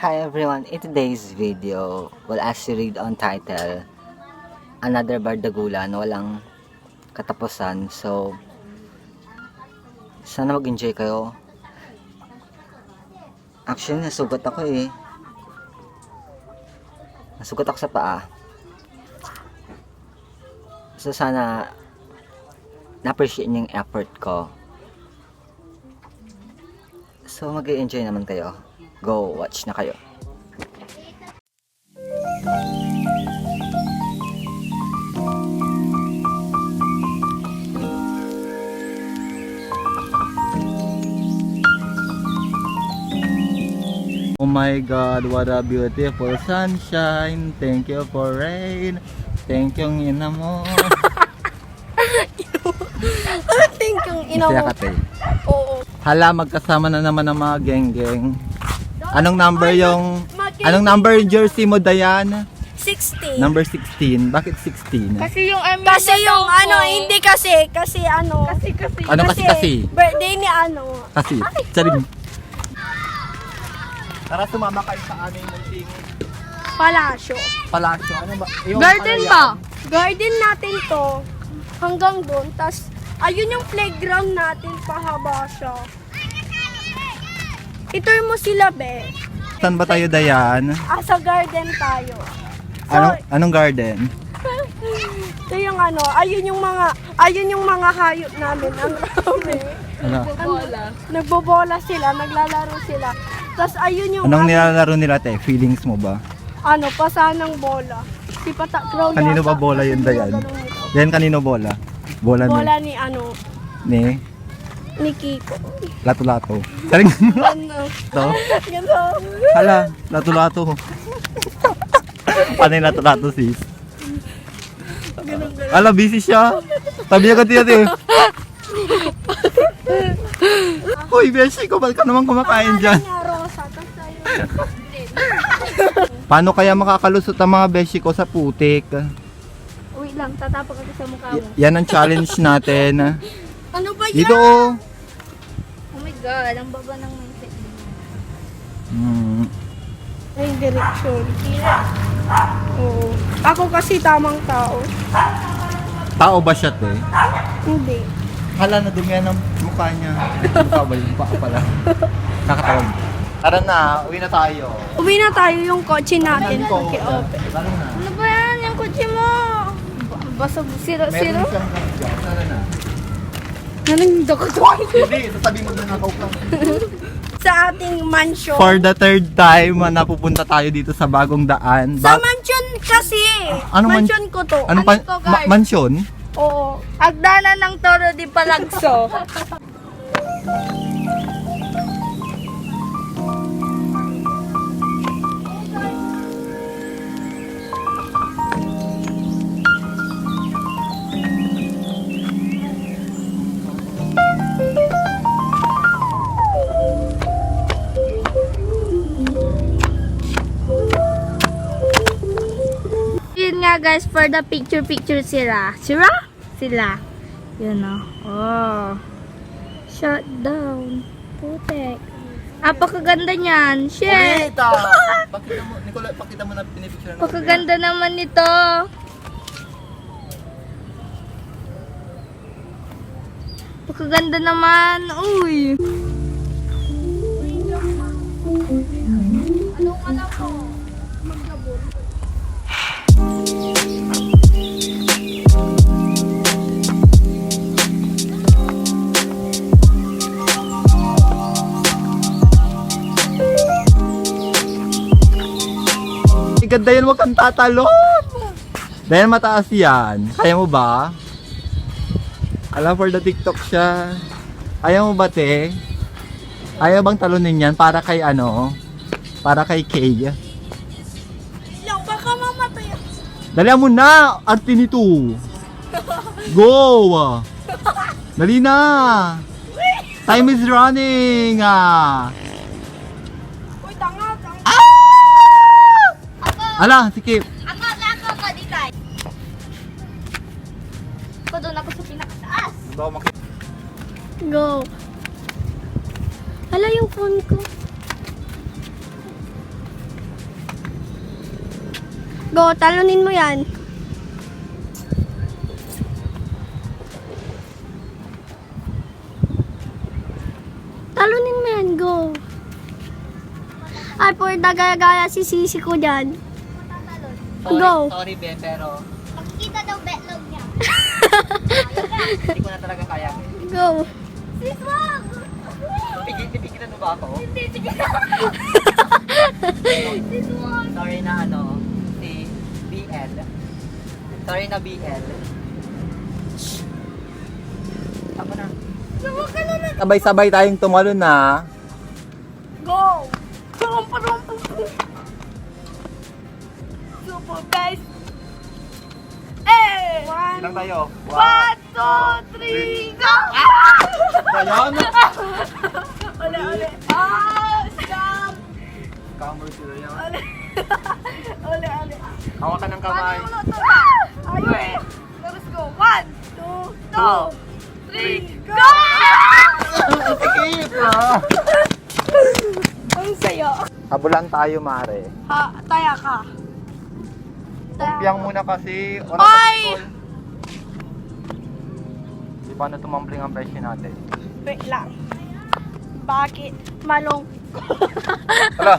Hi everyone, in today's video, we'll as you read on title, Another Bardagulan, walang katapusan. So, sana mag-enjoy kayo. Actually, nasugat ako eh. Nasugat ako sa paa. So, sana na-appreciate niyo yung effort ko. So, mag-enjoy naman kayo. Go, watch na kayo. Oh my God, what a beautiful sunshine. Thank you for rain. Thank you, ina mo. Thank you, ina mo. Masaya ka, te. Oo. Hala, magkasama na naman ang mga geng-geng. Anong number yung jersey mo, Dayan? 16. Number 16. Bakit 16? Kasi yung hindi kasi ano. Ano kasi? Birthday ni ano. Kasi, sabi. Tara, sumama kayo sa aming munting Palasyo. palasyo. Ano ba? Yung Garden ano ba? yan? Garden natin to. Hanggang doon. Tas, ayun yung playground natin. Pahaba siya. Itour mo sila, be. Saan ba tayo, Dayan? Sa garden tayo. So, Anong garden? ito yung ano, ayun yung mga hayop namin. Ang dami. Ano? Nagbobola sila, naglalaro sila. Tapos ayun yung Anong nilalaro nila, te? Feelings mo ba? ano, pasanang bola. Si Crown Kanino ba yata. bola yun, Dayan? Ganun ito. Yan, kanino bola? Bola Bola ni ano, ni ni Kiko. Lato-lato. Saring Ano? to. Gano'n. Hala, lato-lato. Paano yung lato-lato, sis? Hala, busy siya. Tabi niya kanina, te. Uy, Beshi, kubal ka naman kumakain dyan. Nga, Rosa. Tapos ayun. Paano kaya makakalusot ang mga Beshi ko sa putik? Wait lang, tatapak ako sa mukha mo. Yan ang challenge natin. Ano ba yan? Dito, oh. Oh my God, ang baba ng mindset mo. Ay, direksyon. Oo. Ako kasi tamang tao. Tao ba siya, te? Hindi. Hala, nadumihan ang mukha niya. Mukha ba yung paa pala? Nakatawag. Tara na, uwi na tayo. Uwi na tayo yung kotse natin. Ano ko? Paki-open. Tara na. Ano ba yan? Yung kotse mo? Basag Meron siro-siro? siyang dyan. Tara na. Nananda ko to. Hindi, sasabihin mo na nakaw ka. Sa ating mansion. For the third time, napupunta tayo dito sa bagong daan. Sa mansion kasi. Ano mansion ko to. Ano to, guys? mansion? Oo. Agdanan ng Toro di Palagso. Yun nga guys, for the picture sila. Sila. Yun o. Oh. Shut down. Putek. Apakaganda niyan. Shit. Pakita mo, Nicola, pakita mo na pinipicture na. Apakaganda naman nito. Apakaganda naman. Uy. Anong alam mo? Magkabon. Ganda yan, huwag kang tatalon. Dahil mataas yan. Kaya mo ba? Alam, for the TikTok siya. Ayaw mo ba, te? Ayaw bang talunin yan para kay ano? Para kay Kay? Lang, baka mamatay ako. Dali mo na! Arte nito! Go! Dali na! Time is running! Uy, tanga. Ala, sikip! Ako, dito. Ako doon ako sa pinakataas. Go. Hala yung phone ko. Go, talunin mo yan. Talunin mo yan, go. Ay, for gaya-gaya si sisi ko dyan. Go. Sorry, Ben, pero Makikita daw betlog niya. hindi ko na talaga kaya. Go. Sis, wag! Pigilan mo ba ako? Hindi, sige. Sis, wag! Sorry na si BL. Sorry na BL. Ako na. Huwag ka na na. Sabay-sabay tayong tumalon na. Go. Super best. Eh! Ilang tayo? 1, 2, 3, go! Ayan! Uli. Stop! Camera sila yan. Uli. Hawakan ng kamay. Ayun. Let's go. 1, 2, 3, go! Sikip! Ah! Ang sayo. Habulan tayo, Mare. Ha, taya ka. Piyang muna kasi. Ay! Di paano tumambling ang presyo natin? Wait lang. Bakit? Malong. Hala!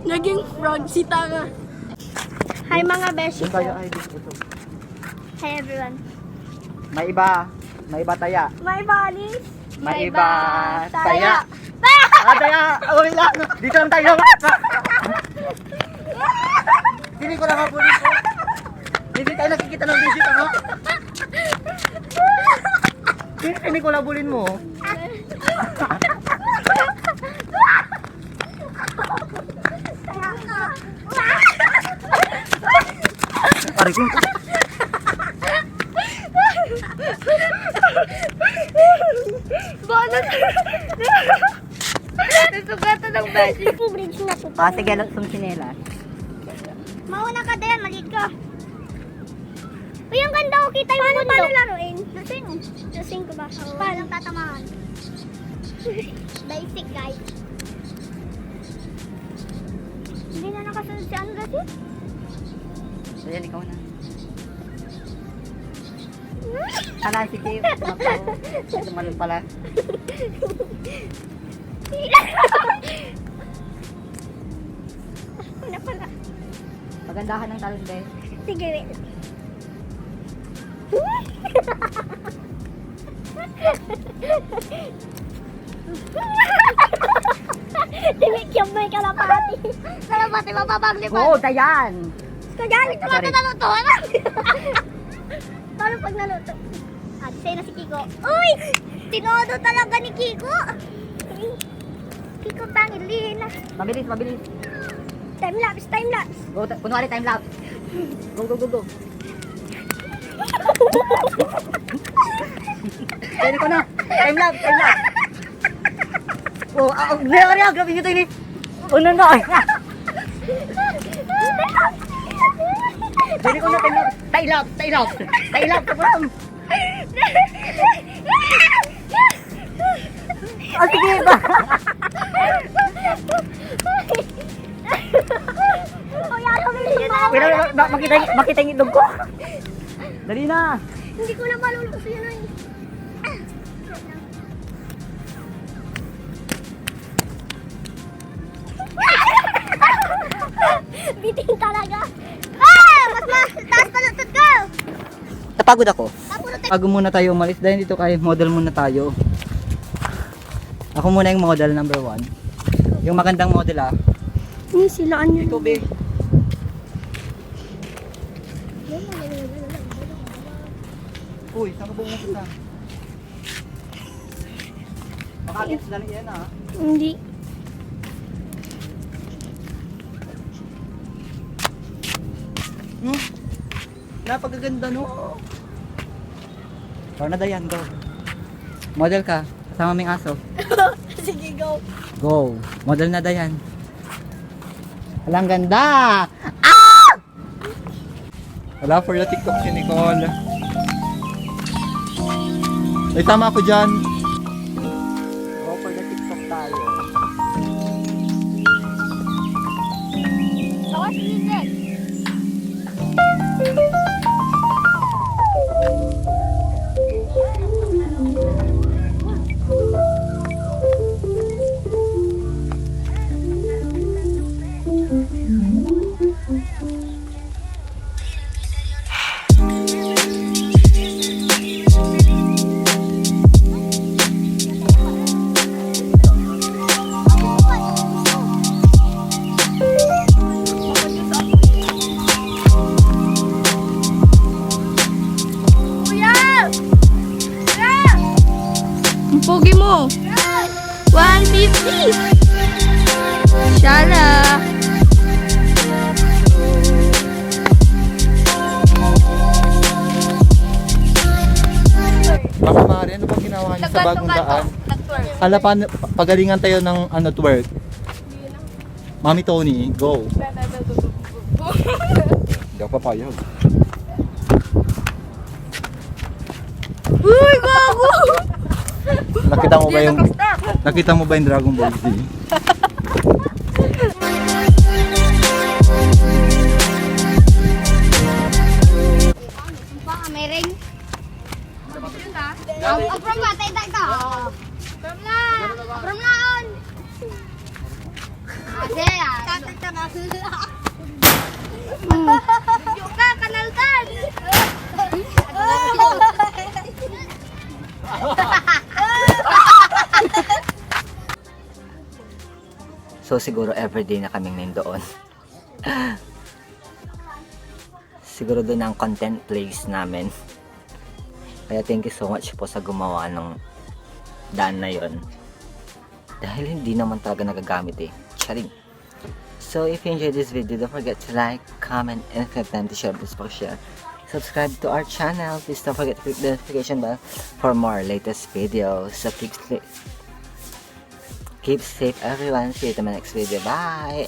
Naging frog si Tanga. Hi mga beshi Doon ko. tayo ay dito. Hi everyone. May iba. May iba taya. May balis. May iba Taya. Taya! Okay lang! Dito lang tayo! Hindi ko lang habulin ko. Hindi tayo nakikita ng visit ako. Hindi ko labulin mo. Aray ko. Balas. Nasugatan ng beshi. Bridge na po. Sige, sumsinelas. Mauna ka din, maliit ka. Uy, ang ganda ko, kita yung bundok. Paano laruin? Lasing ko ba? Paano tatamaan? Basic, guys. Hindi na nakasunod si Andres eh. Ayan, ikaw na. Kanan si Steve. Tumalun pala. Una pala. Pagandahan ng talon, be. Sige, wait. Dimikyan mo yung kalapati. Kalapati, mapapaglipan. Oo, Dayan! Kagalit naman Sorry. ito naluto. Paano pag naluto? At sa'yo na si Kiko. Uy! Tinodo talaga ni Kiko. Kiko bangin, lihin na. Mabilis, mabilis. Time lapse, time lapse. Go, kunwari time lapse. Go, go, go, go. Pwede ko na. Time lapse, time lapse. Oh, grabe nyo tayo ni. Una na. Pwede ko na time lapse. Time lapse, time lapse. Time lapse, ako lang. Oh, sige ba? Kuya, lumilis na. Makita yung itlog ko. Dali na. Hindi ko na malulungkot yun eh. Biting talaga. Mas taas palutot ko. Napagod ako. Tapos Bago muna tayo umalis dahil dito kay model muna tayo. Ako muna yung model number 1. Yung magandang model ah. Ni silaan niyo. Ito be. Uy, saan ka pumunta? Makakits na yan ah. Hindi. Napakaganda no. Ikaw na Dayan, go. Model ka, kasama mo yung aso. Sige, go. Go. Model na Dayan. Walang ganda. Wala for the TikTok si Nicole. Ay, tama ako dyan. Go for the TikTok tayo. Shala! Baka Mari, ano bang ginawa niyo sa bagong daan? Hala, pagalingan tayo ng ano, twerk. Mami Tony, go. Hindi ako papayag. Uy, gago! Nakita mo ba yung Dragon Ball Z? Baka may ring. From ba? Tayo. From laon. Ate, Yung ka, kanaltan. So siguro everyday na kaming nandoon. Siguro doon ang content place namin. Kaya thank you so much po sa gumawa ng daan na yon. Dahil hindi naman talaga nagagamit eh. Charing. So if you enjoyed this video, don't forget to like, comment, and if you have time to share, please share. Subscribe to our channel. Please don't forget to click the notification bell for more latest videos. So keep safe everyone. See you in my next video. Bye!